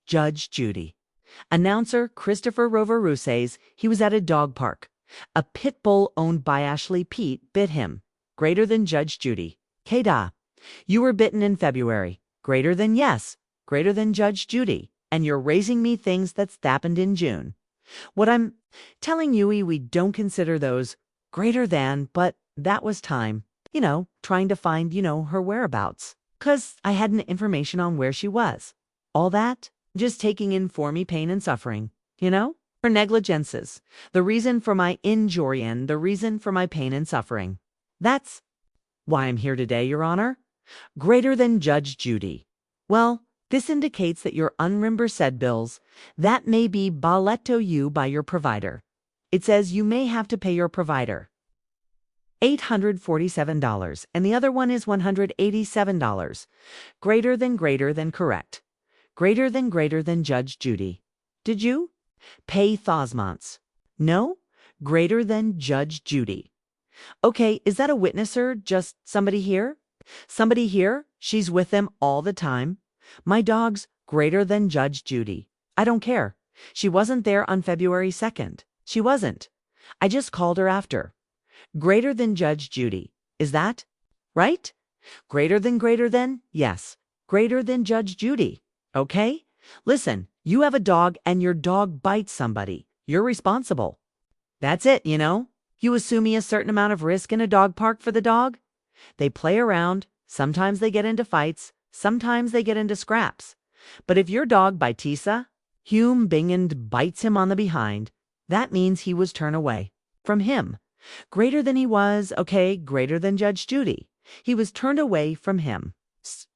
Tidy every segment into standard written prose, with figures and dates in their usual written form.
Judge Judy. Announcer Christopher Rover says he was at a dog park. A pit bull owned by Ashley Pete bit him. Greater than Judge Judy. K-da. You were bitten in February. Greater than yes. Greater than Judge Judy. And you're raising me things that's happened in June. What I'm telling you, we don't consider those greater than, but that was time. Trying to find, her whereabouts. 'Cause I hadn't information on where she was. All that, just taking in for me pain and suffering, Her negligences. The reason for my injury and the reason for my pain and suffering. That's why I'm here today, Your Honor. Greater than Judge Judy. Well, this indicates that your unreimbursed bills, that may be boleto you by your provider. It says you may have to pay your provider $847, and the other one is $187. Greater than correct. Greater than Judge Judy. Did you pay Thosmonts? No? Greater than Judge Judy. Okay, is that a witness or just somebody here? Somebody here? She's with them all the time. My dog's greater than Judge Judy. I don't care. She wasn't there on February 2nd. She wasn't. I just called her after. Greater than Judge Judy. Is that right? Greater than? Yes. Greater than Judge Judy. Okay? Listen, you have a dog and your dog bites somebody. You're responsible. That's it, You assume me a certain amount of risk in a dog park for the dog. They play around. Sometimes they get into fights. Sometimes they get into scraps. But if your dog Bitisa, Hume Bingand bites him on the behind, that means he was turned away from him. Greater than he was, okay, greater than Judge Judy. He was turned away from him.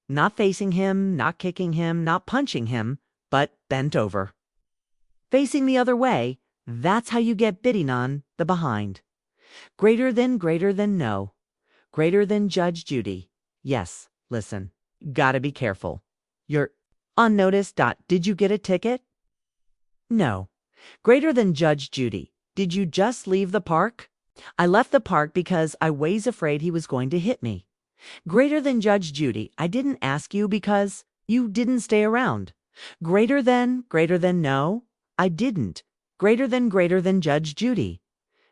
Not facing him, not kicking him, not punching him, but bent over. Facing the other way, that's how you get biting on the behind. Greater than no. Greater than Judge Judy. Yes, listen, gotta be careful. You're on notice. Did you get a ticket? No. Greater than Judge Judy. Did you just leave the park? I left the park because I was afraid he was going to hit me. Greater than Judge Judy. I didn't ask you because you didn't stay around. Greater than no. I didn't. Greater than Judge Judy.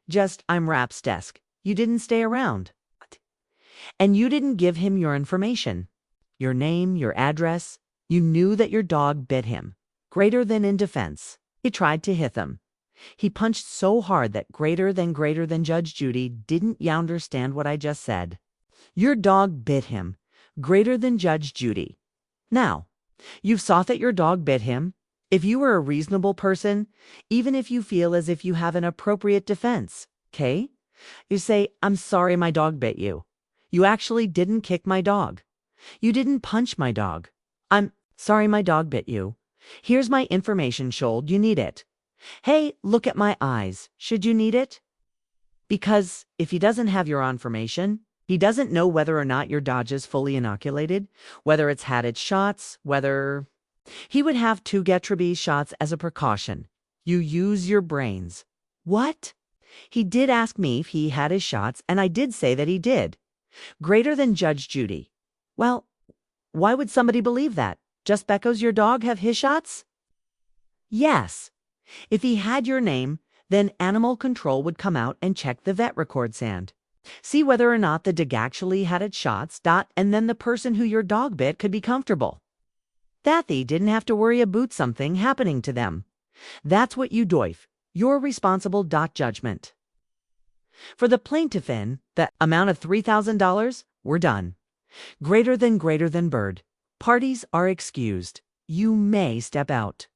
Just I'm Rapp's desk. You didn't stay around. And you didn't give him your information. Your name, your address. You knew that your dog bit him. Greater than in defense. He tried to hit him. He punched so hard that greater than Judge Judy didn't you understand what I just said. Your dog bit him. Greater than Judge Judy. Now, you've saw that your dog bit him. If you were a reasonable person, even if you feel as if you have an appropriate defense, okay? You say, I'm sorry my dog bit you. You actually didn't kick my dog. You didn't punch my dog. I'm sorry my dog bit you. Here's my information, Shold. You need it. Hey, look at my eyes. Should you need it? Because if he doesn't have your information, he doesn't know whether or not your dog is fully inoculated, whether it's had its shots, whether he would have to get rabies shots as a precaution. You use your brains. What? He did ask me if he had his shots, and I did say that he did. Greater than Judge Judy. Well, why would somebody believe that? Just because your dog have his shots? Yes. If he had your name, then animal control would come out and check the vet records and see whether or not the dog actually had its shots, and then the person who your dog bit could be comfortable. That they didn't have to worry about something happening to them. That's what you doif. You're responsible. Judgment. For the plaintiff in the amount of $3,000, we're done. Greater than bird. Parties are excused. You may step out.